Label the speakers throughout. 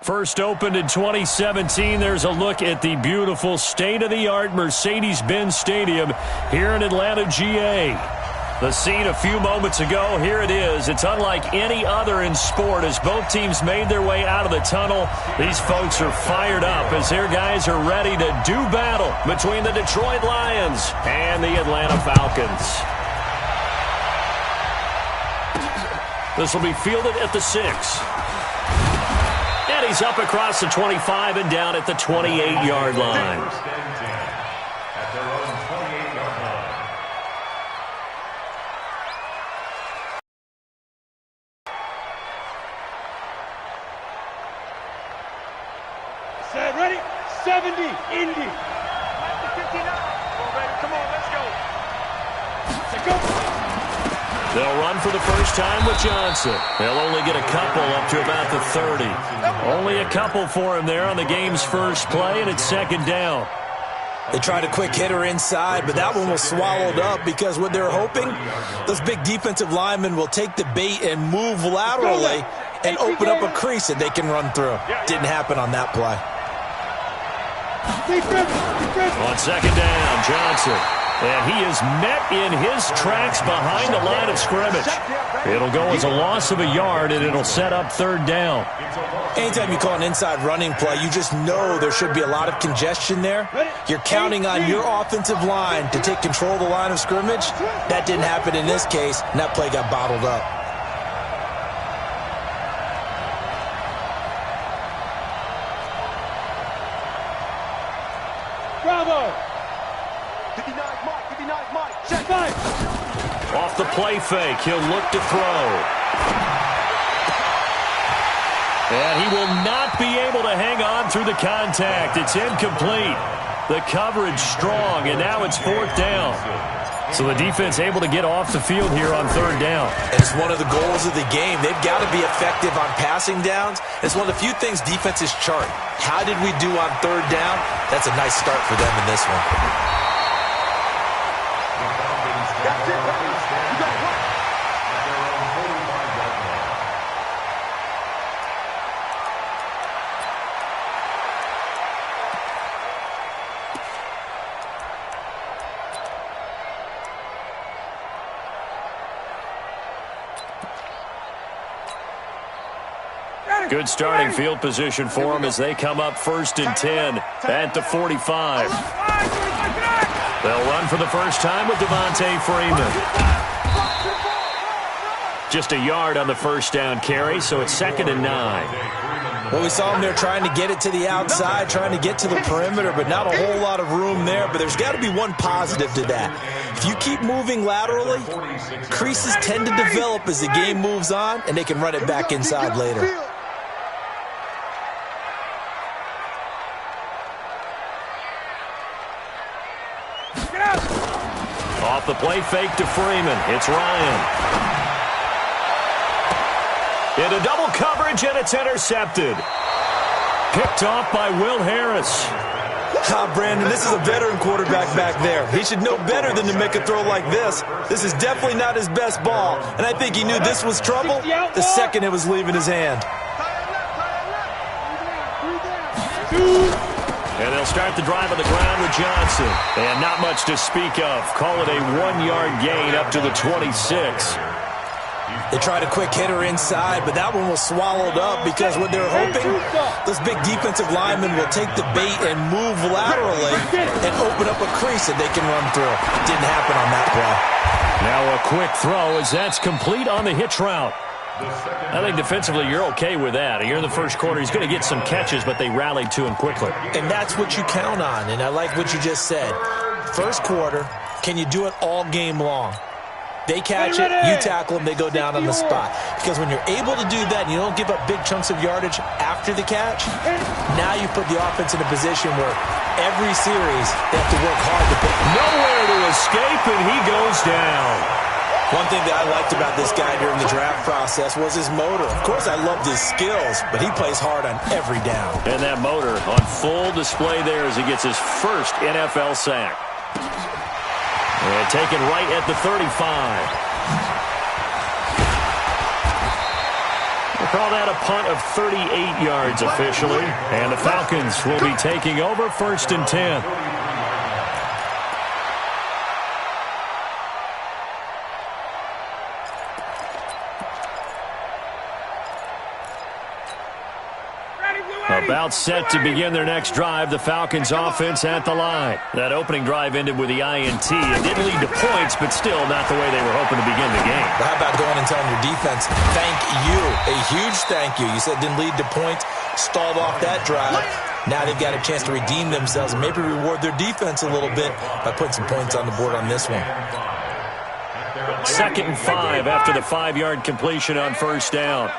Speaker 1: First opened in 2017, there's a look at the beautiful state-of-the-art Mercedes-Benz Stadium here in Atlanta, GA. The scene a few moments ago, here it is. It's unlike any other in sport as both teams made their way out of the tunnel. These folks are fired up as their guys are ready to do battle between the Detroit Lions and the Atlanta Falcons. This will be fielded at the 6. And he's up across the 25 and down at the 28-yard line.
Speaker 2: Set, ready? 70, Indy. 59. Come on, let's go. Let's go.
Speaker 1: They'll run for the first time with Johnson. They'll only get a couple up to about the 30. Only a couple for him there on the game's first play, and it's second down.
Speaker 3: They tried a quick hitter inside, but that one was swallowed up because what they're hoping, those big defensive linemen will take the bait and move laterally and open up a crease that they can run through. Didn't happen on that play.
Speaker 1: On second down, Johnson. And he is met in his tracks behind the line of scrimmage. It'll go as a loss of a yard, and it'll set up third down.
Speaker 3: Anytime you call an inside running play, you just know there should be a lot of congestion there. You're counting on your offensive line to take control of the line of scrimmage. That didn't happen in this case, and that play got bottled up.
Speaker 2: Bravo! 59, Mike, check 5.
Speaker 1: Off the play fake, he'll look to throw. And he will not be able to hang on through the contact. It's incomplete. The coverage strong, and now it's fourth down. So the defense able to get off the field here on third down.
Speaker 3: And it's one of the goals of the game. They've got to be effective on passing downs. It's one of the few things defenses chart. How did we do on third down? That's a nice start for them in this one.
Speaker 1: Good starting field position for them as they come up first and 10 at the 45. They'll run for the first time with Devontae Freeman. Just a yard on the first down carry, so it's second and 9.
Speaker 3: Well, we saw them there trying to get it to the outside, trying to get to the perimeter, but not a whole lot of room there. But there's got to be one positive to that. If you keep moving laterally, creases tend to develop as the game moves on, and they can run it back inside later.
Speaker 1: Off the play fake to Freeman. It's Ryan. Into double coverage, and it's intercepted. Picked off by Will Harris.
Speaker 3: Brandon, this is a veteran quarterback back there. He should know better than to make a throw like this. This is definitely not his best ball, and I think he knew this was trouble the second it was leaving his hand.
Speaker 1: And they'll start the drive on the ground with Johnson. And not much to speak of. Call it a 1-yard gain up to the 26.
Speaker 3: They tried a quick hitter inside, but that one was swallowed up because what they're hoping, those big defensive linemen will take the bait and move laterally and open up a crease that they can run through. Didn't happen on that play.
Speaker 1: Now a quick throw as that's complete on the hitch route. I think defensively you're okay with that. Here in the first quarter, he's going to get some catches, but they rallied to him quickly.
Speaker 3: And that's what you count on, and I like what you just said. First quarter, can you do it all game long? They catch it, you tackle them, they go down on the spot. Because when you're able to do that and you don't give up big chunks of yardage after the catch, now you put the offense in a position where every series they have to work hard to pick.
Speaker 1: Nowhere to escape, and he goes down.
Speaker 3: One thing that I liked about this guy during the draft process was his motor. Of course, I loved his skills, but he plays hard on every down.
Speaker 1: And that motor on full display there as he gets his first NFL sack. And taken right at the 35. call that a punt of 38 yards officially. And the Falcons will be taking over 1st and 10. About set to begin their next drive, the Falcons offense at the line. That opening drive ended with the INT. It didn't lead to points, but still not the way they were hoping to begin the game.
Speaker 3: Well, how about going and telling your defense, thank you, a huge thank you. You said didn't lead to points, stalled off that drive. Now they've got a chance to redeem themselves and maybe reward their defense a little bit by putting some points on the board on this one.
Speaker 1: 2nd and 5 after the 5-yard completion on 1st down.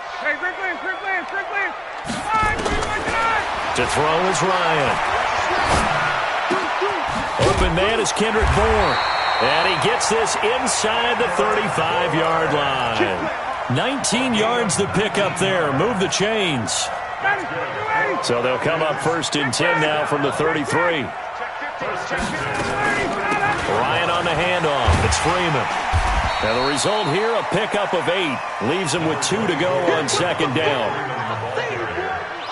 Speaker 1: To throw is Ryan. Open man is Kendrick Bourne. And he gets this inside the 35-yard line. 19 yards to pick up there. Move the chains. So they'll come up 1st and 10 now from the 33. Ryan on the handoff. It's Freeman. And the result here, a pickup of 8. Leaves him with 2 to go on 2nd down.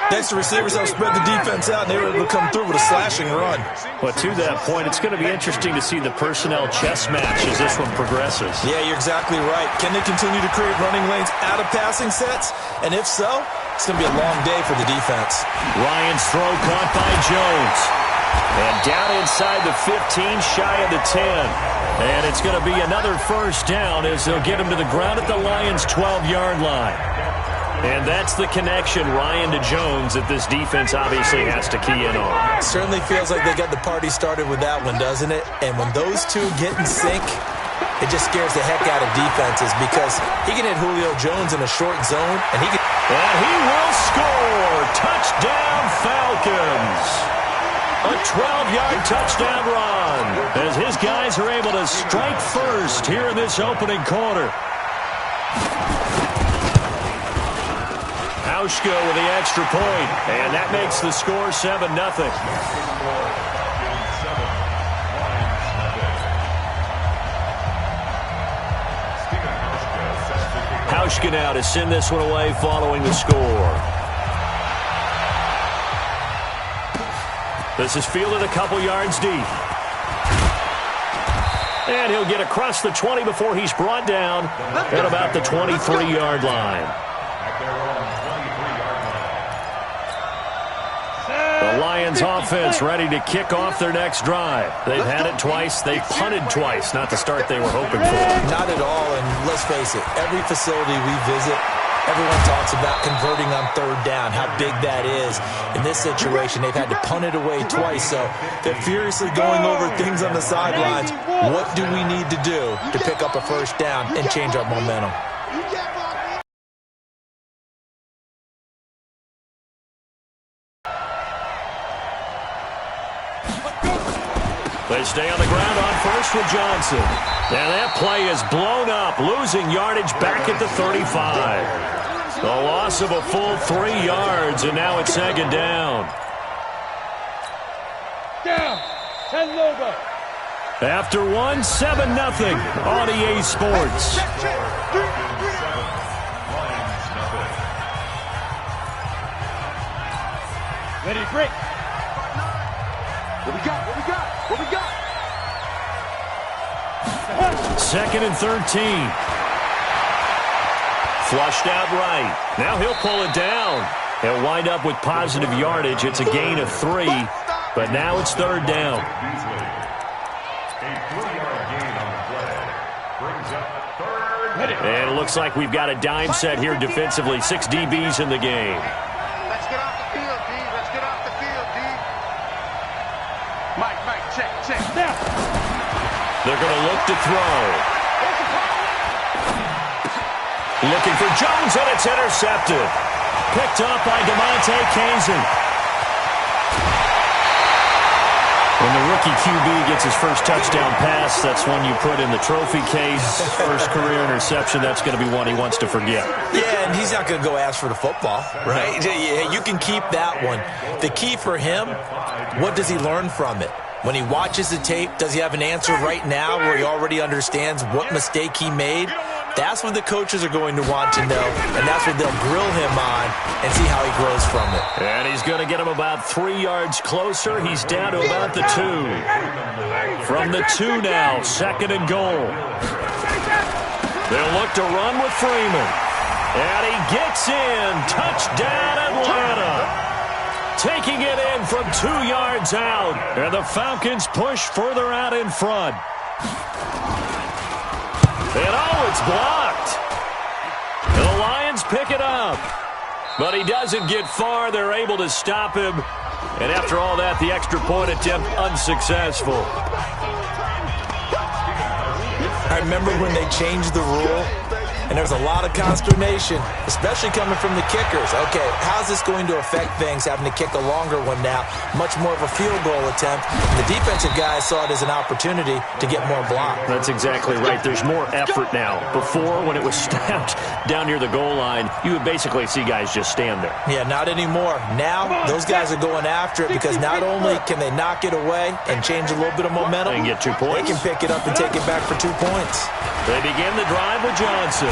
Speaker 3: Thanks to receivers help spread the defense out, and they were able to come through with a slashing run.
Speaker 1: But to that point, it's going to be interesting to see the personnel chess match as this one progresses.
Speaker 3: Yeah, you're exactly right. Can they continue to create running lanes out of passing sets? And if so, it's going to be a long day for the defense.
Speaker 1: Ryan's throw caught by Jones. And down inside the 15, shy of the 10. And it's going to be another 1st down as they'll get him to the ground at the Lions' 12-yard line. And that's the connection, Ryan to Jones, that this defense obviously has to key in on.
Speaker 3: Certainly feels like they got the party started with that one, doesn't it? And when those two get in sync, it just scares the heck out of defenses because he can hit Julio Jones in a short zone, and he
Speaker 1: will score! Touchdown, Falcons! A 12-yard touchdown run as his guys are able to strike first here in this opening quarter. Hauschka with the extra point, and that makes the score 7-0. Hauschka now to send this one away following the score. This is fielded a couple yards deep. And he'll get across the 20 before he's brought down at about the 23-yard line. The Lions offense ready to kick off their next drive. They've had it twice. They've punted twice. Not the start they were hoping for.
Speaker 3: Not at all, and let's face it, every facility we visit, everyone talks about converting on 3rd down, how big that is. In this situation, they've had to punt it away twice, so they're furiously going over things on the sidelines. What do we need to do to pick up a 1st down and change our momentum?
Speaker 1: They stay on the ground on 1st with Johnson. And that play is blown up, losing yardage back at the 35. The loss of a full 3 yards, and now it's 2nd down.
Speaker 2: Down. 10 logo.
Speaker 1: After 1, 7-0 on EA Sports.
Speaker 2: Ready, break. What we got? What we got? What we got?
Speaker 1: 2nd and 13. Flushed out right. Now he'll pull it down. He'll wind up with positive yardage. It's a gain of 3, but now it's 3rd down. And it looks like we've got a dime set here defensively. 6 DBs in the game.
Speaker 2: Let's get off the field, D. Let's get off the field, D. Mike, check. Now.
Speaker 1: They're going to look to throw. Looking for Jones, and it's intercepted. Picked up by DeMonte Kazin. When the rookie QB gets his first touchdown pass, that's one you put in the trophy case. First career interception, that's going to be one he wants to forget.
Speaker 3: Yeah, and he's not going to go ask for the football, right? You can keep that one. The key for him, what does he learn from it? When he watches the tape, does he have an answer right now where he already understands what mistake he made? That's what the coaches are going to want to know, and that's what they'll grill him on and see how he grows from it.
Speaker 1: And he's going to get him about 3 yards closer. He's down to about the 2. From the 2 now, 2nd and goal. They'll look to run with Freeman. And he gets in. Touchdown, Atlanta. Taking it in from 2 yards out. And the Falcons push further out in front. And it's blocked. The Lions pick it up. But he doesn't get far. They're able to stop him. And after all that, the extra point attempt unsuccessful.
Speaker 3: I remember when they changed the rule, and there was a lot of consternation, especially coming from the kickers. Okay, how's this going to affect things, having to kick a longer one now, much more of a field goal attempt? And the defensive guys saw it as an opportunity to get more block.
Speaker 1: That's exactly right. There's more effort now. Before, when it was snapped down near the goal line, you would basically see guys just stand there.
Speaker 3: Yeah, not anymore. Now, those guys are going after it because not only can they knock it away and change a little bit of momentum,
Speaker 1: and get 2 points.
Speaker 3: They can pick it up and take it back for 2 points.
Speaker 1: They begin the drive with Johnson.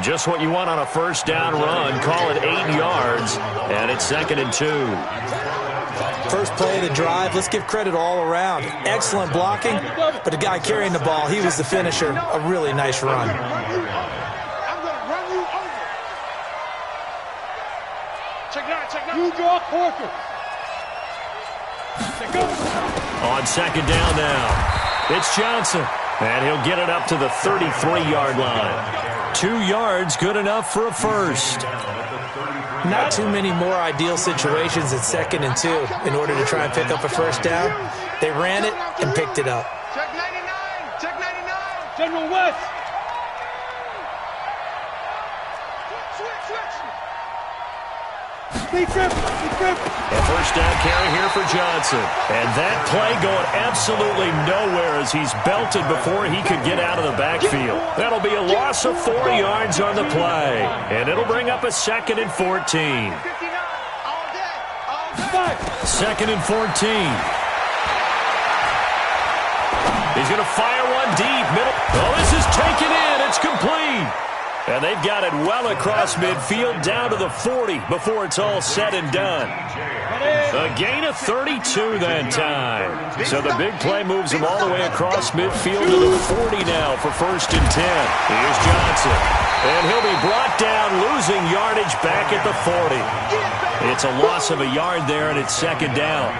Speaker 1: Just what you want on a first down run. Call it 8 yards, and it's 2nd and 2.
Speaker 3: First play of the drive, let's give credit all around. Excellent blocking, but the guy carrying the ball, he was the finisher. A really nice run.
Speaker 2: I'm going to run you over. Check now. You draw quarter.
Speaker 1: On 2nd down now. It's Johnson, and he'll get it up to the 33-yard line. 2 yards, good enough for a first.
Speaker 3: Not too many more ideal situations at 2nd and 2 in order to try and pick up a first down. They ran it and picked it up.
Speaker 2: Check 99. Check 99. General West. Switch.
Speaker 1: A first down carry here for Johnson. And that play going absolutely nowhere as he's belted before he could get out of the backfield. That'll be a loss of 4 yards on the play. And it'll bring up a 2nd and 14. 2nd and 14. He's going to fire one deep. Middle. Oh, this is taken in. It's complete. And they've got it well across midfield down to the 40 before it's all said and done. A gain of 32 that time. So the big play moves him all the way across midfield to the 40 now for 1st and 10. Here's Johnson. And he'll be brought down, losing yardage back at the 40. It's a loss of a yard there, and it's 2nd down.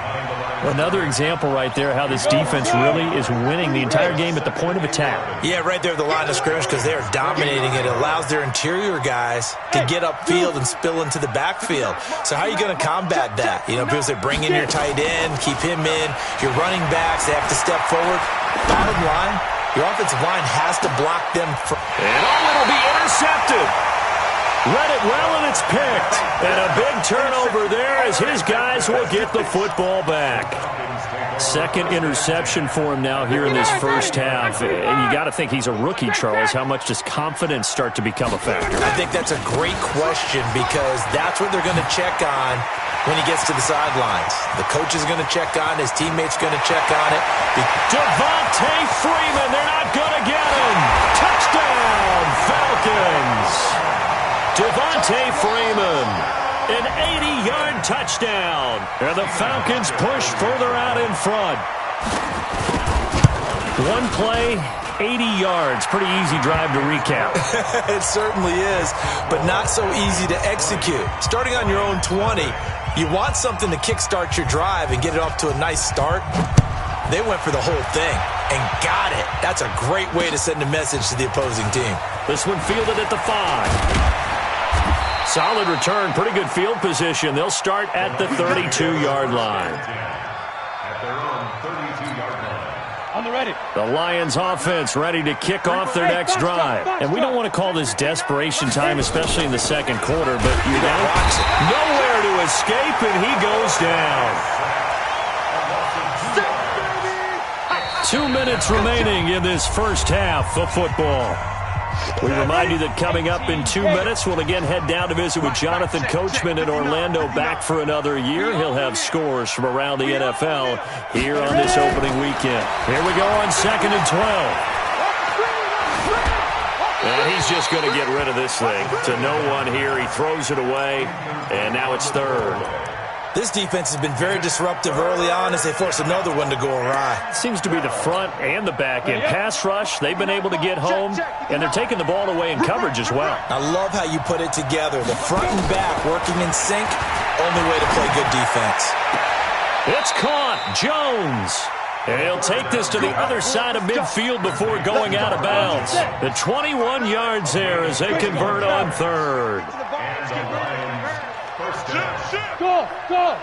Speaker 1: Another example right there how this defense really is winning the entire game at the point of attack.
Speaker 3: Yeah, right there at the line of scrimmage because they're dominating it. It allows their interior guys to get upfield and spill into the backfield. So how are you going to combat that? You know, people say bring in your tight end, keep him in. Your running backs, they have to step forward. Bottom line, your offensive line has to block them.
Speaker 1: And it'll be intercepted. Read it well, and it's picked. And a big turnover there as his guys will get the football back. 2nd interception for him now here in this first half. And you got to think he's a rookie, Charles. How much does confidence start to become a factor?
Speaker 3: I think that's a great question because that's what they're going to check on when he gets to the sidelines. The coach is going to check on, his teammates going to check on it.
Speaker 1: Devontae Freeman, they're not going to get him. Touchdown, Falcons. Devontae Freeman, an 80-yard touchdown. And the Falcons push further out in front. One play, 80 yards. Pretty easy drive to recap.
Speaker 3: It certainly is, but not so easy to execute. Starting on your own 20, you want something to kickstart your drive and get it off to a nice start. They went for the whole thing and got it. That's a great way to send a message to the opposing team.
Speaker 1: This one fielded at the 5. Solid return, pretty good field position. They'll start at the 32-yard line.
Speaker 2: On the ready.
Speaker 1: The Lions offense ready to kick off their next drive. And we don't want to call this desperation time, especially in the 2nd quarter, but you know, nowhere to escape, and he goes down. 2 minutes remaining in this first half of football. We remind you that coming up in 2 minutes, we'll again head down to visit with Jonathan Coachman in Orlando, back for another year. He'll have scores from around the NFL here on this opening weekend. Here we go on 2nd and 12. And he's just going to get rid of this thing. To no one here. He throws it away, and now it's third.
Speaker 3: This defense has been very disruptive early on as they force another one to go awry.
Speaker 1: Seems to be the front and the back end. Pass rush, they've been able to get home, and they're taking the ball away in coverage as well.
Speaker 3: I love how you put it together. The front and back working in sync, only way to play good defense.
Speaker 1: It's caught. Jones. And he'll take this to the other side of midfield before going out of bounds. The 21 yards there as they convert on third.
Speaker 2: Go, go.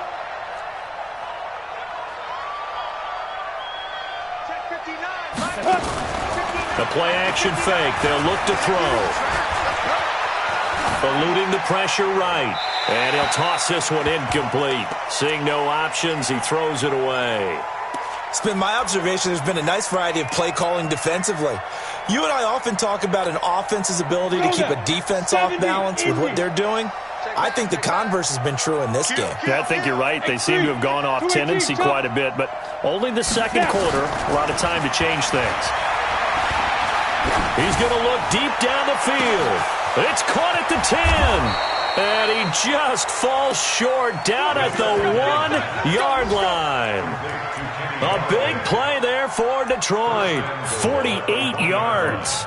Speaker 1: The play action fake. They'll look to throw. Eluding the pressure right. And he'll toss this one incomplete. Seeing no options, he throws it away.
Speaker 3: It's been my observation there's been a nice variety of play calling defensively. You and I often talk about an offense's ability to keep a defense off balance with what they're doing. I think the converse has been true in this game.
Speaker 1: Yeah, I think you're right. They seem to have gone off tendency quite a bit, but only the second quarter, a lot of time to change things. He's going to look deep down the field. It's caught at the 10. And he just falls short down at the 1-yard line. A big play there for Detroit. 48 yards.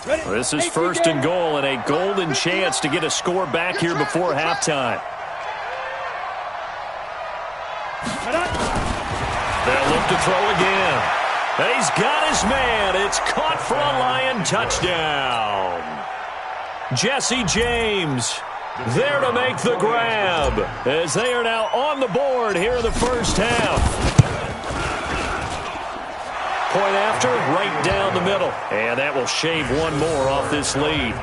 Speaker 1: This is first and goal and a golden chance to get a score back here before halftime. They'll look to throw again. And he's got his man. It's caught for a Lion touchdown. Jesse James there to make the grab as they are now on the board here in the first half. Point after, right down the middle. And that will shave one more off this lead.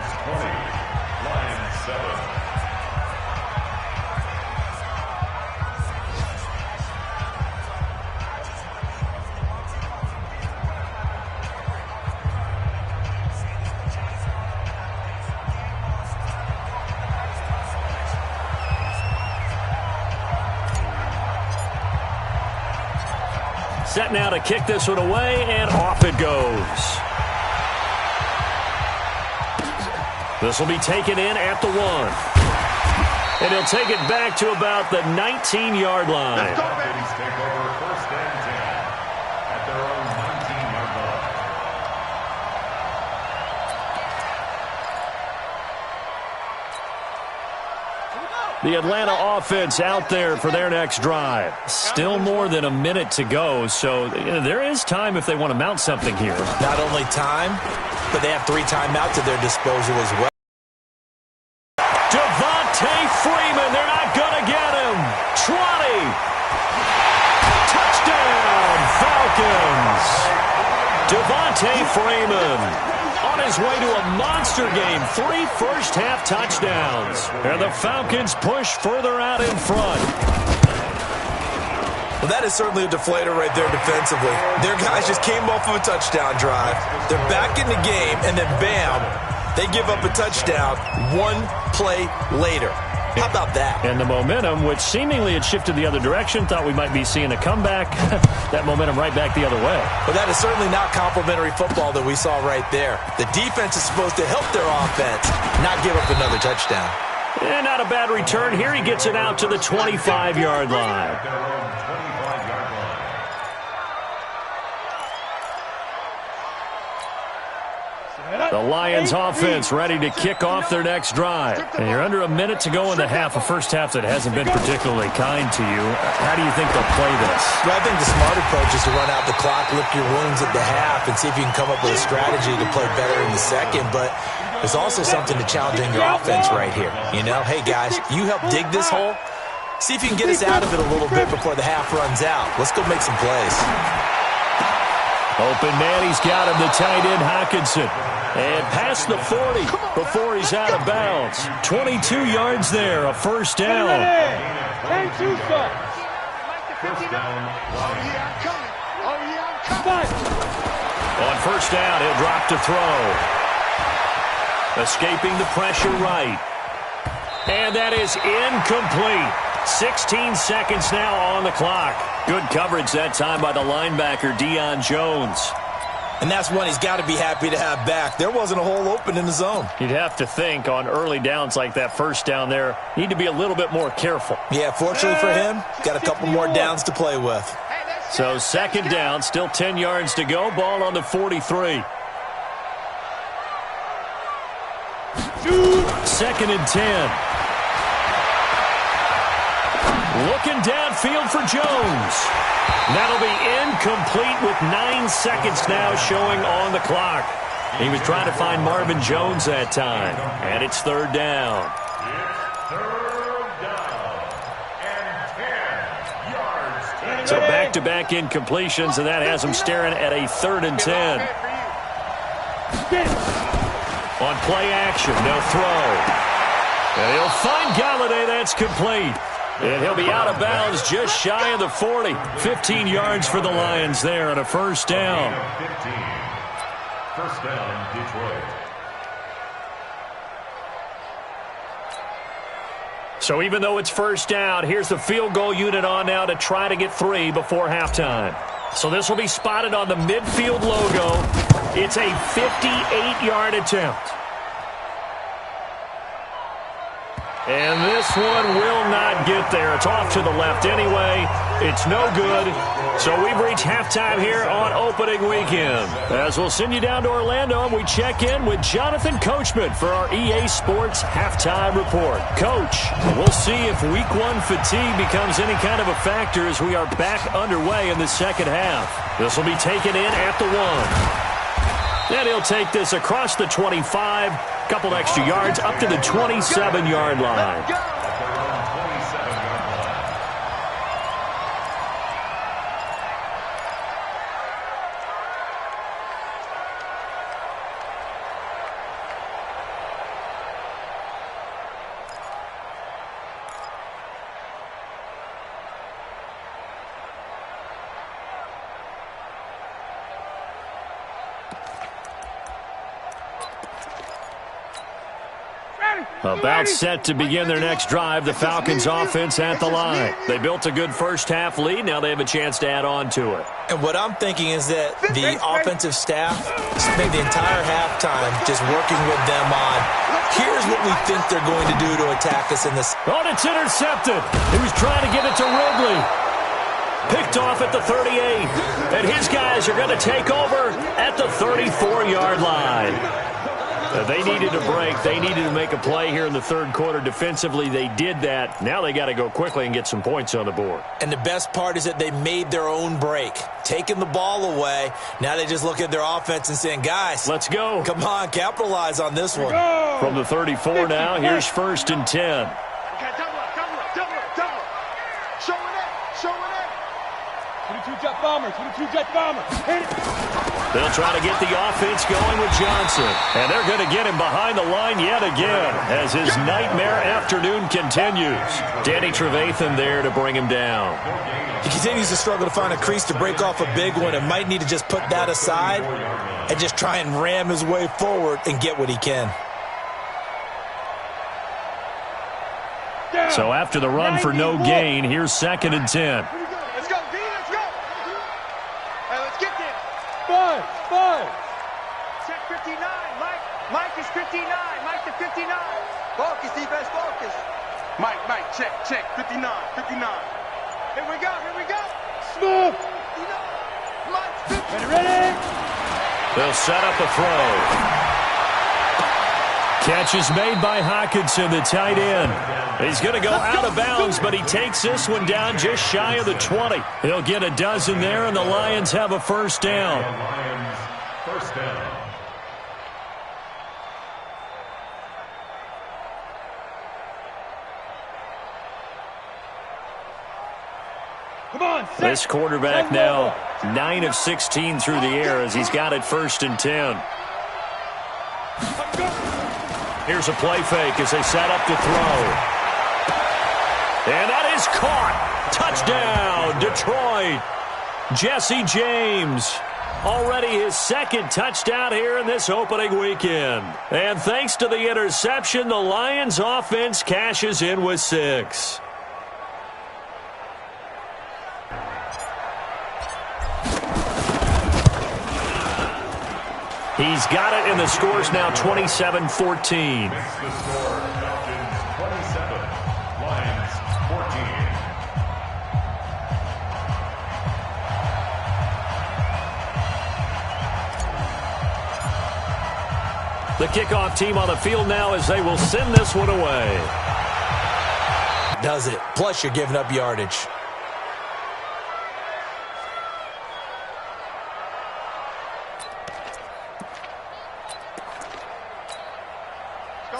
Speaker 1: Set now to kick this one away, and off it goes. This will be taken in at the 1. And he'll take it back to about the 19-yard line.
Speaker 4: Take over first and 10 at their own 19-yard line.
Speaker 1: The Atlanta offense out there for their next drive. Still more than a minute to go, so there is time if they want to mount something here.
Speaker 3: Not only time, but they have 3 timeouts at their disposal as well.
Speaker 1: Devontae Freeman, they're not going to get him. 20. Touchdown, Falcons. Devontae Freeman on his way to a monster game. 3 first-half touchdowns. And the Falcons push further out in front.
Speaker 3: Well, that is certainly a deflator right there defensively. Their guys just came off of a touchdown drive. They're back in the game, and then bam, they give up a touchdown 1 play later. How about that?
Speaker 1: And the momentum, which seemingly had shifted the other direction, thought we might be seeing a comeback. That momentum right back the other way.
Speaker 3: But that is certainly not complimentary football that we saw right there. The defense is supposed to help their offense, not give up another touchdown.
Speaker 1: And not a bad return. Here he gets it out to the 25-yard line. The Lions offense ready to kick off their next drive. And you're under a minute to go in the half, a first half that hasn't been particularly kind to you. How do you think they'll play this?
Speaker 3: Well, I think the smart approach is to run out the clock, lick your wounds at the half, and see if you can come up with a strategy to play better in the second. But there's also something to challenging your offense right here. You know, hey, guys, you help dig this hole. See if you can get us out of it a little bit before the half runs out. Let's go make some plays.
Speaker 1: Open man, he's got him, the tight end, Hockenson. And past the 40 before he's out of bounds. 22 yards there, a first down.
Speaker 4: First down.
Speaker 1: On first down, he'll drop to throw. Escaping the pressure right. And that is incomplete. 16 seconds now on the clock. Good coverage that time by the linebacker, Deion Jones.
Speaker 3: And that's one he's got to be happy to have back. There wasn't a hole open in the zone.
Speaker 1: You'd have to think on early downs like that first down there, need to be a little bit more careful.
Speaker 3: Yeah, fortunately for him, got a couple more downs to play with.
Speaker 1: So second down, still 10 yards to go. Ball on the 43. Second and 10. Looking downfield for Jones. That'll be incomplete with 9 seconds now showing on the clock. He was trying to find Marvin Jones that time. And it's third down. So back-to-back incompletions, and that has him staring at a 3rd and 10. On play action, they'll throw. And he'll find Galladay. That's complete. And he'll be out of bounds just shy of the 40. 15 yards for the Lions there on a first down.
Speaker 4: 15. First down, Detroit.
Speaker 1: So even though it's first down, here's the field goal unit on now to try to get 3 before halftime. So this will be spotted on the midfield logo. It's a 58-yard attempt. And this one will not get there. It's off to the left anyway. It's no good. So we've reached halftime here on opening weekend. As we'll send you down to Orlando, and we check in with Jonathan Coachman for our EA Sports Halftime Report. Coach, we'll see if Week 1 fatigue becomes any kind of a factor as we are back underway in the second half. This will be taken in at the 1. And he'll take this across the 25. Couple extra yards up to the 27-yard line. About set to begin their next drive, the Falcons offense at the line. They built a good first half lead. Now they have a chance to add on to it.
Speaker 3: And what I'm thinking is that the offensive staff spent the entire halftime just working with them on, here's what we think they're going to do to attack us in this.
Speaker 1: Oh, it's intercepted. He was trying to get it to Ridley. Picked off at the 38. And his guys are going to take over at the 34-yard line. They needed a break. They needed to make a play here in the third quarter. Defensively, they did that. Now they got to go quickly and get some points on the board. And
Speaker 3: the best part is that they made their own break. Taking the ball away. Now they just look at their offense and saying, guys,
Speaker 1: let's go.
Speaker 3: Come on, capitalize on this one.
Speaker 1: From the 34 now, here's 1st and 10.
Speaker 2: Okay, double up. Show it. 22-jet bomber. Hit it.
Speaker 1: They'll try to get the offense going with Johnson. And they're going to get him behind the line yet again as his nightmare afternoon continues. Danny Trevathan there to bring him down.
Speaker 3: He continues to struggle to find a crease to break off a big one and might need to just put that aside and just try and ram his way forward and get what he can.
Speaker 1: So after the run for no gain, here's 2nd and 10.
Speaker 2: Let's go, D, let's go. Hey, let's get there. 5. Check 59. Mike is 59. Mike to 59. Focus, defense, focus. Mike, check. 59. Here we go. Smooth. Mike, 50. Ready?
Speaker 1: They'll set up a throw. Catch is made by Hockenson, the tight end. He's going to go out of bounds, but he takes this one down just shy of the 20. He'll get a dozen there, and the Lions have a first down.
Speaker 4: Lions, first down.
Speaker 2: Come on, set.
Speaker 1: This quarterback now 9 of 16 through the air as he's got it 1st and 10. Here's a play fake as they set up to throw. And that is caught. Touchdown, Detroit. Jesse James. Already his 2nd touchdown here in this opening weekend. And thanks to the interception, the Lions offense cashes in with 6. He's got it, and the score's now 27-14.
Speaker 4: Makes the score Falcons 27, Lions 14.
Speaker 1: The kickoff team on the field now as they will send this one away.
Speaker 3: Does it. Plus, you're giving up yardage.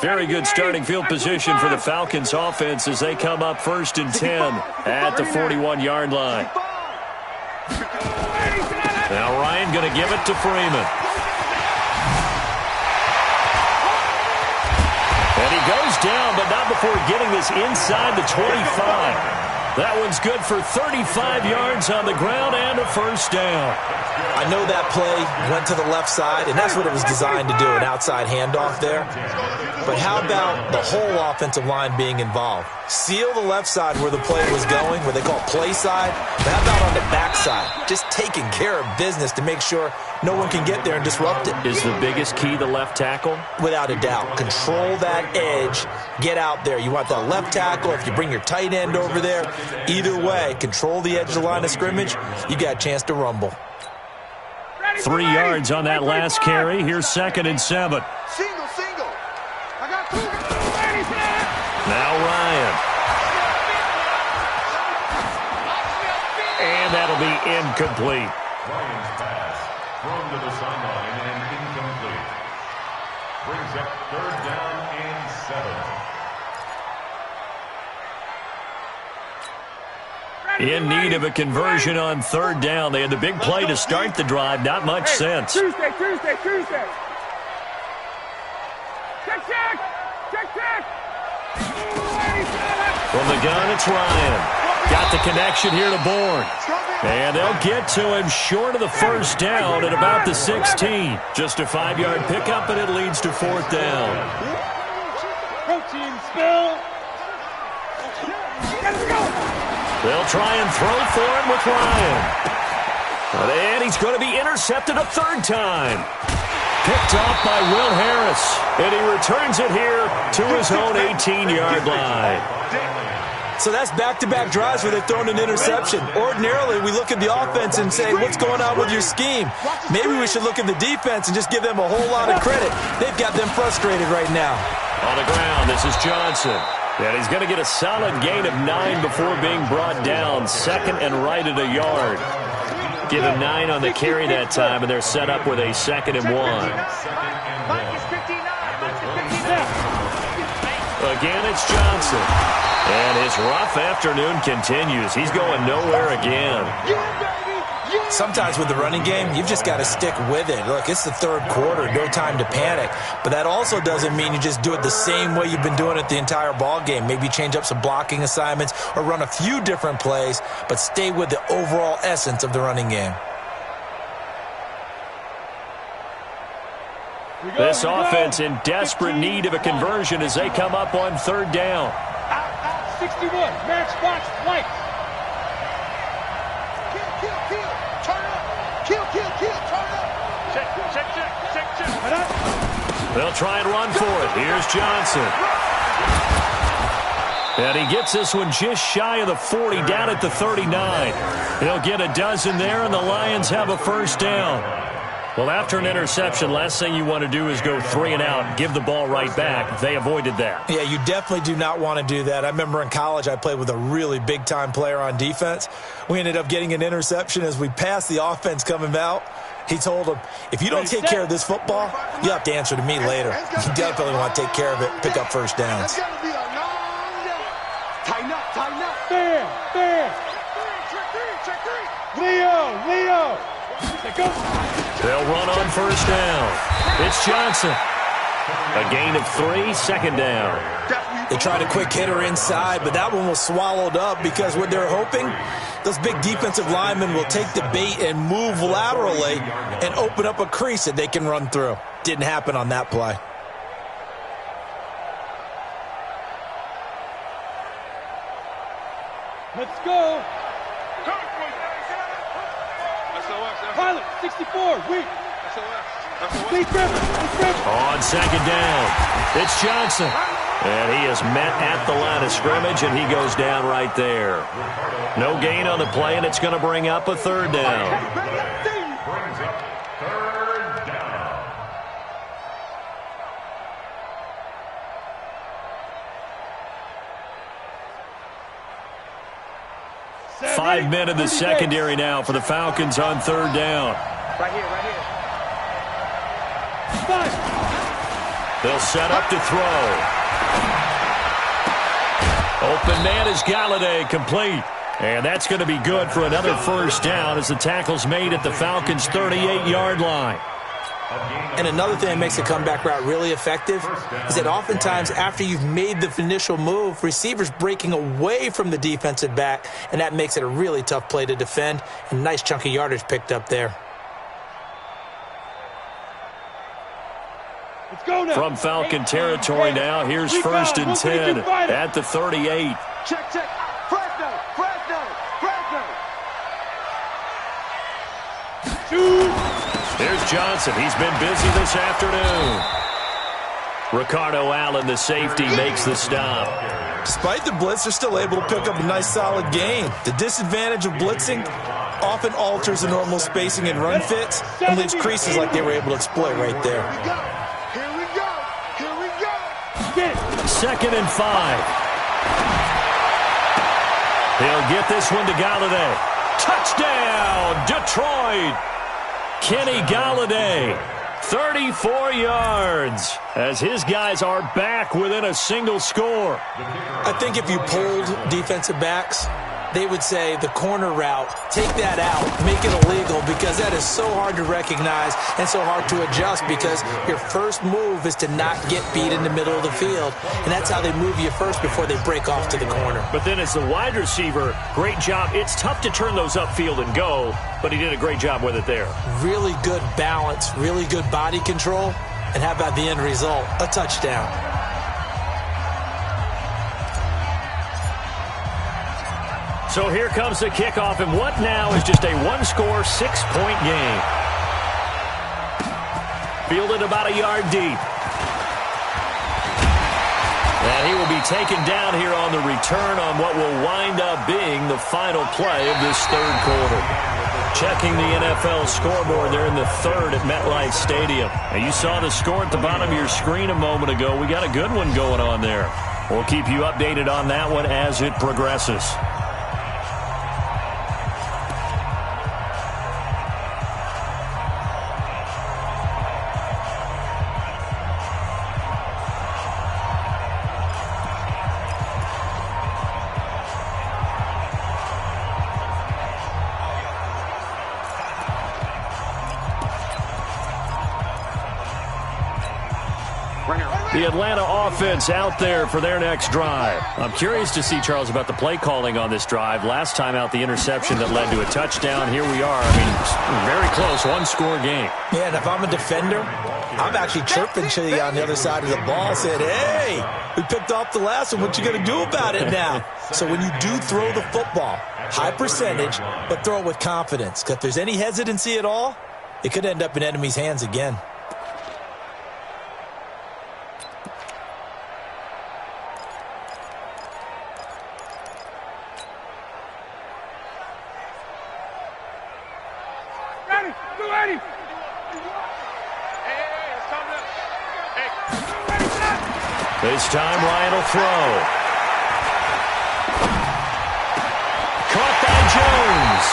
Speaker 1: Very good starting field position for the Falcons offense as they come up 1st and 10 at the 41-yard line. Now Ryan going to give it to Freeman. And he goes down, but not before getting this inside the 25. That one's good for 35 yards on the ground and a first down.
Speaker 3: I know that play went to the left side, and that's what it was designed to do, an outside handoff there. But how about the whole offensive line being involved? Seal the left side where the play was going, where they call play side. But how about on the back side? Just taking care of business to make sure no one can get there and disrupt it.
Speaker 1: Is the biggest key the left tackle?
Speaker 3: Without a doubt. Control that edge. Get out there. You want that left tackle. If you bring your tight end over there, either way, control the edge of the line of scrimmage. You got a chance to rumble.
Speaker 1: 3 yards on that last carry. Here's 2nd and 7.
Speaker 2: Single, single. I got 2.
Speaker 1: Now Ryan. And that'll be incomplete.
Speaker 4: Ryan's pass thrown to the sideline and incomplete. Brings up 3rd down and 7.
Speaker 1: In need of a conversion on 3rd down. They had the big play to start the drive. Not much sense.
Speaker 2: Tuesday. Check.
Speaker 1: From the gun, it's Ryan. Got the connection here to Bourne. And they'll get to him short of the first down at about the 16. Just a 5-yard pickup, and it leads to 4th down.
Speaker 2: Go team, Spill. Let's go.
Speaker 1: They'll try and throw for him with Ryan. And he's going to be intercepted a 3rd time. Picked off by Will Harris. And he returns it here to his own 18-yard line.
Speaker 3: So that's back-to-back drives where they've thrown an interception. Ordinarily, we look at the offense and say, what's going on with your scheme? Maybe we should look at the defense and just give them a whole lot of credit. They've got them frustrated right now.
Speaker 1: On the ground, this is Johnson. And he's going to get a solid gain of 9 before being brought down. 2nd and right at a yard. Give him 9 on the carry that time, and they're set up with a 2nd and 1. Again, it's Johnson. And his rough afternoon continues. He's going nowhere again.
Speaker 3: Sometimes with the running game, you've just got to stick with it. Look, it's the 3rd quarter, no time to panic. But that also doesn't mean you just do it the same way you've been doing it the entire ball game. Maybe change up some blocking assignments or run a few different plays, but stay with the overall essence of the running game.
Speaker 1: This offense in desperate need of a conversion as they come up on 3rd down.
Speaker 2: Out, 61, match box, white. Kill, turn up. Kill, turn up. Check.
Speaker 1: They'll try and run for it. Here's Johnson. And he gets this one just shy of the 40, down at the 39. He'll get a dozen there, and the Lions have a first down. Well, after an interception, last thing you want to do is go 3 and out, give the ball right back. They avoided that.
Speaker 3: Yeah, you definitely do not want to do that. I remember in college I played with a really big-time player on defense. We ended up getting an interception as we passed the offense coming out. He told him, if you don't take care of this football, you have to answer to me later. You definitely want to take care of it, pick up first downs.
Speaker 2: Tighten up. Fair. Check 3. Leo. Go.
Speaker 1: They'll run on first down. It's Johnson. A gain of 3, 2nd down.
Speaker 3: They tried a quick hitter inside, but that one was swallowed up because what they're hoping, those big defensive linemen will take the bait and move laterally and open up a crease that they can run through. Didn't happen on that play.
Speaker 2: Let's go. Pilot, 64, weak. SOS.
Speaker 1: On second down, it's Johnson. And he is met at the line of scrimmage, and he goes down right there. No gain on the play, and it's going to bring up a third down.
Speaker 4: Brings up third down.
Speaker 1: Five men in the secondary now for the Falcons on third down.
Speaker 2: Right here, right here.
Speaker 1: They'll set up to throw. Open man is Galladay, complete. And that's going to be good for another first down as the tackle's made at the Falcons' 38-yard line.
Speaker 3: And another thing that makes the comeback route really effective is that oftentimes after you've made the initial move, receivers breaking away from the defensive back, and that makes it a really tough play to defend. And nice chunk of yardage picked up there.
Speaker 1: From Falcon territory now, here's first and 10 at the 38.
Speaker 2: Check, check. Fresno, Fresno, Fresno.
Speaker 1: There's Johnson. He's been busy this afternoon. Ricardo Allen, the safety, makes the stop.
Speaker 3: Despite the blitz, they're still able to pick up a nice solid gain. The disadvantage of blitzing often alters the normal spacing and run fits and leaves creases like they were able to exploit right there.
Speaker 2: Here we go. Here we go.
Speaker 1: Second and 5. He'll get this one to Galladay. Touchdown, Detroit. Kenny Galladay, 34 yards, as his guys are back within a single score.
Speaker 3: I think if you polled defensive backs, they would say the corner route, take that out, make it illegal, because that is so hard to recognize and so hard to adjust, because your first move is to not get beat in the middle of the field, and that's how they move you first before they break off to the corner.
Speaker 1: But then as the wide receiver, great job. It's tough to turn those upfield and go, but he did a great job with it there. Really
Speaker 3: good balance, really good body control, and how about the end result? A touchdown.
Speaker 1: So here comes the kickoff, and what now is just a one-score, 6-point game. Fielded about a yard deep. And he will be taken down here on the return on what will wind up being the final play of this third quarter. Checking the NFL scoreboard there in the third at MetLife Stadium. And you saw the score at the bottom of your screen a moment ago. We got a good one going on there. We'll keep you updated on that one as it progresses. The Atlanta offense out there for their next drive. I'm curious to see, Charles, about the play calling on this drive. Last time out, the interception that led to a touchdown. Here we are. I mean, very close, one-score game.
Speaker 3: Yeah, and if I'm a defender, I'm actually chirping to you on the other side of the ball, saying, hey, we picked off the last one. What you going to do about it now? So when you do throw the football, high percentage, but throw it with confidence. Because if there's any hesitancy at all, it could end up in enemy's hands again.
Speaker 1: This time, Ryan will throw. Caught by Jones.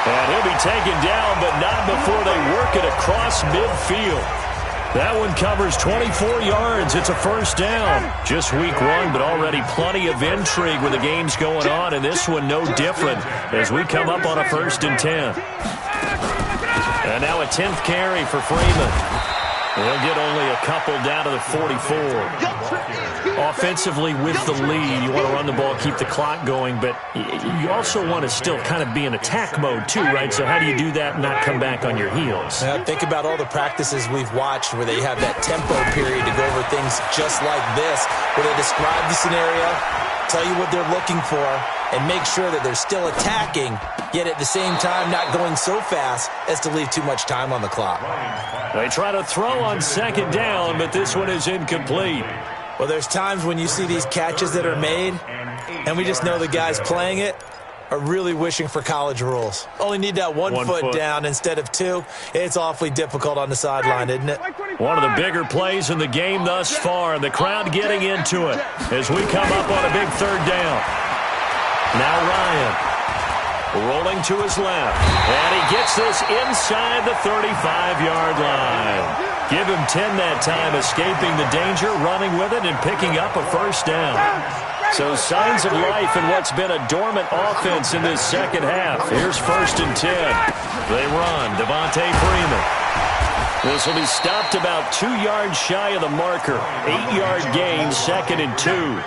Speaker 1: And he'll be taken down, but not before they work it across midfield. That one covers 24 yards. It's a first down. Just week one, but already plenty of intrigue with the games going on, and this one no different as we come up on a 1st and 10. And now a 10th carry for Freeman. He'll get only a couple down to the 44. Offensively with the lead, you want to run the ball, keep the clock going, but you also want to still kind of be in attack mode too, right? So how do you do that and not come back on your heels?
Speaker 3: Think about all the practices we've watched where they have that tempo period to go over things just like this, where they describe the scenario, tell you what they're looking for, and make sure that they're still attacking, yet at the same time not going so fast as to leave too much time on the clock.
Speaker 1: They try to throw on second down, but this one is incomplete.
Speaker 3: Well, there's times when you see these catches that are made, and we just know the guys playing it are really wishing for college rules. Only need that one foot down instead of two. It's awfully difficult on the sideline, isn't it?
Speaker 1: One of the bigger plays in the game thus far, and the crowd getting into it as we come up on a big third down. Now Ryan rolling to his left, and he gets this inside the 35-yard line. Give him 10 that time, escaping the danger, running with it, and picking up a first down. So signs of life in what's been a dormant offense in this second half. Here's 1st and 10. They run. Devontae Freeman. This will be stopped about 2 yards shy of the marker. 8-yard gain, 2nd and 2.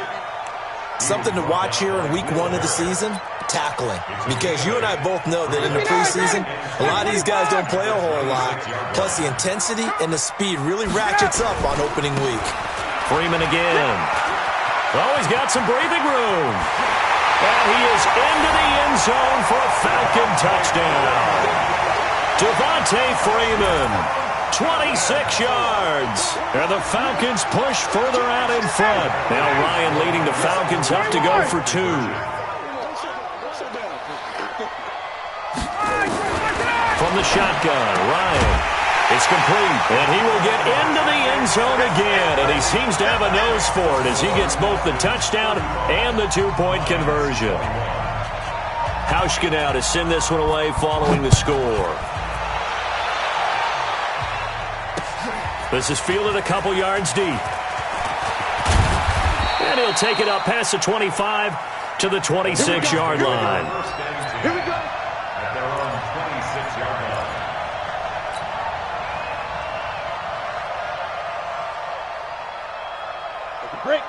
Speaker 3: Something to watch here in week 1 of the season, tackling. Because you and I both know that in the preseason, a lot of these guys don't play a whole lot. Plus the intensity and the speed really ratchets up on opening week.
Speaker 1: Freeman again. Oh, he's got some breathing room. And he is into the end zone for a Falcon touchdown. Devontae Freeman, 26 yards. And the Falcons push further out in front. Now Ryan leading the Falcons up to go for 2. From the shotgun, Ryan. It's complete, and he will get into the end zone again, and he seems to have a nose for it as he gets both the touchdown and the 2-point conversion. Hauschka now to send this one away following the score. This is fielded a couple yards deep. And he'll take it up past the 25 to the 26-yard line.
Speaker 2: Here we go.
Speaker 4: At their own 26-yard line.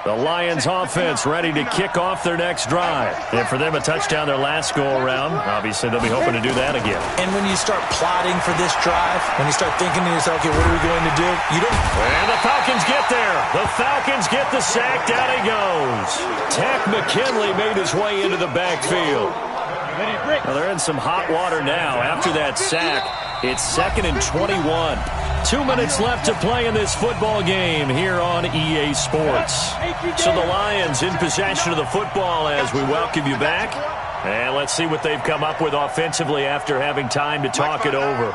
Speaker 1: The Lions offense ready to kick off their next drive. And for them, a touchdown their last go-around. Obviously, they'll be hoping to do that again.
Speaker 3: And when you start plotting for this drive, when you start thinking to yourself, okay, what are we going to do? You don't...
Speaker 1: And the Falcons get there. The Falcons get the sack. Down he goes. Tack McKinley made his way into the backfield. Well, they're in some hot water now. After that sack, it's 2nd and 21. 2 minutes left to play in this football game here on EA Sports. So the Lions in possession of the football as we welcome you back. And let's see what they've come up with offensively after having time to talk it over.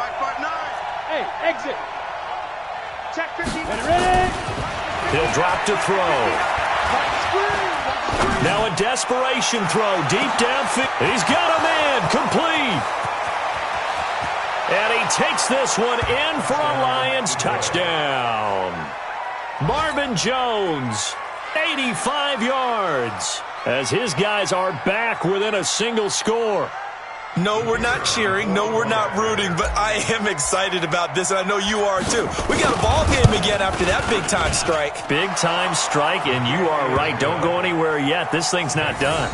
Speaker 2: Hey, exit. Check 15. Ready?
Speaker 1: He'll drop to throw. Now a desperation throw deep downfield. He's got a man complete. And he takes this one in for a Lions touchdown. Marvin Jones, 85 yards, as his guys are back within a single score.
Speaker 3: No, we're not cheering. No, we're not rooting, but I am excited about this, and I know you are too. We got a ball game again after that big-time strike.
Speaker 1: Big-time strike, and you are right. Don't go anywhere yet. This thing's not done.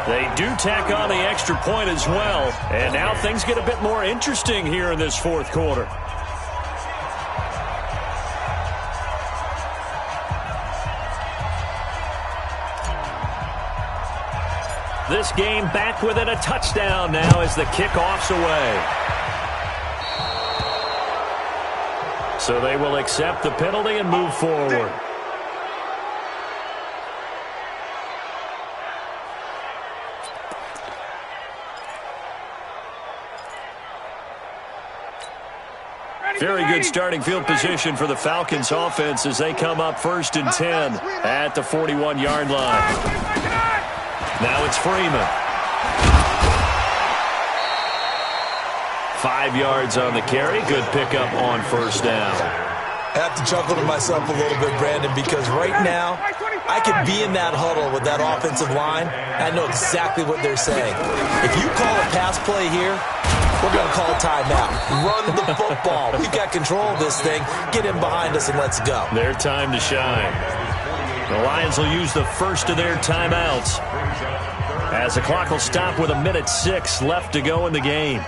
Speaker 1: They do tack on the extra point as well, and now things get a bit more interesting here in this fourth quarter. This game back within a touchdown now as the kickoff's away. So they will accept the penalty and move forward. Very good starting field position for the Falcons offense as they come up 1st and 10 at the 41-yard line. Now it's Freeman. 5 yards on the carry. Good pickup on 1st down.
Speaker 3: I have to chuckle to myself a little bit, Brandon, because right now I could be in that huddle with that offensive line. I know exactly what they're saying. If you call a pass play here, we're going to call a timeout. Run the football. We've got control of this thing. Get in behind us and let's go.
Speaker 1: Their time to shine. The Lions will use the first of their timeouts as the clock will stop with 1:06 left to go in the game.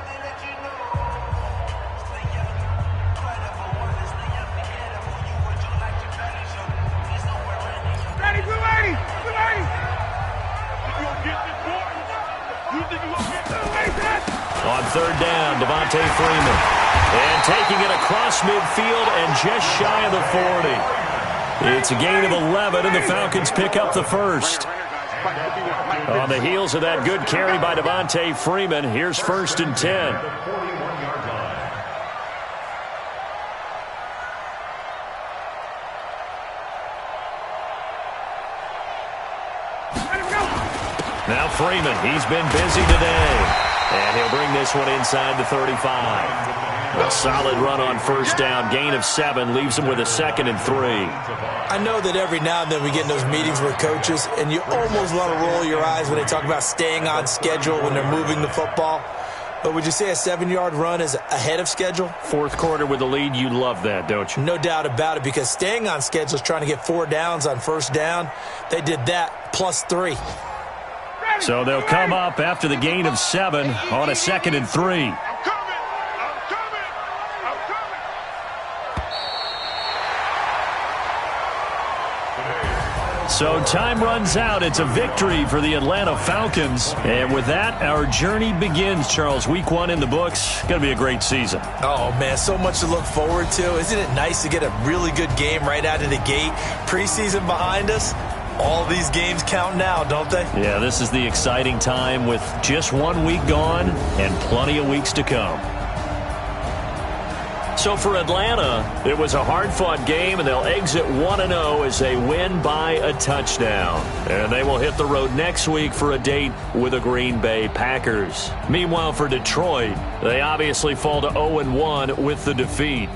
Speaker 2: Ready, Blue 80! Blue 80!
Speaker 1: On third down, Devontae Freeman. And taking it across midfield and just shy of the 40. It's a gain of 11, and the Falcons pick up the first. On the heels of that good carry by Devontae Freeman, here's 1st and 10. Now Freeman, he's been busy today. And he'll bring this one inside the 35. A solid run on first down. Gain of 7 leaves him with a 2nd and 3.
Speaker 3: I know that every now and then we get in those meetings with coaches, and you almost want to roll your eyes when they talk about staying on schedule when they're moving the football. But would you say a 7-yard run is ahead of schedule?
Speaker 1: Fourth quarter with the lead, you love that, don't you?
Speaker 3: No doubt about it, because staying on schedule is trying to get 4 downs on first down. They did that plus 3.
Speaker 1: So they'll come up after the gain of 7 on a 2nd and 3. So time runs out. It's a victory for the Atlanta Falcons. And with that, our journey begins, Charles. Week 1 in the books. Going to be a great season.
Speaker 3: Oh, man, so much to look forward to. Isn't it nice to get a really good game right out of the gate? Preseason behind us. All these games count now, don't they?
Speaker 1: Yeah, this is the exciting time with just 1 week gone and plenty of weeks to come. So for Atlanta, it was a hard-fought game, and they'll exit 1-0 as they win by a touchdown. And they will hit the road next week for a date with the Green Bay Packers. Meanwhile, for Detroit, they obviously fall to 0-1 with the defeat.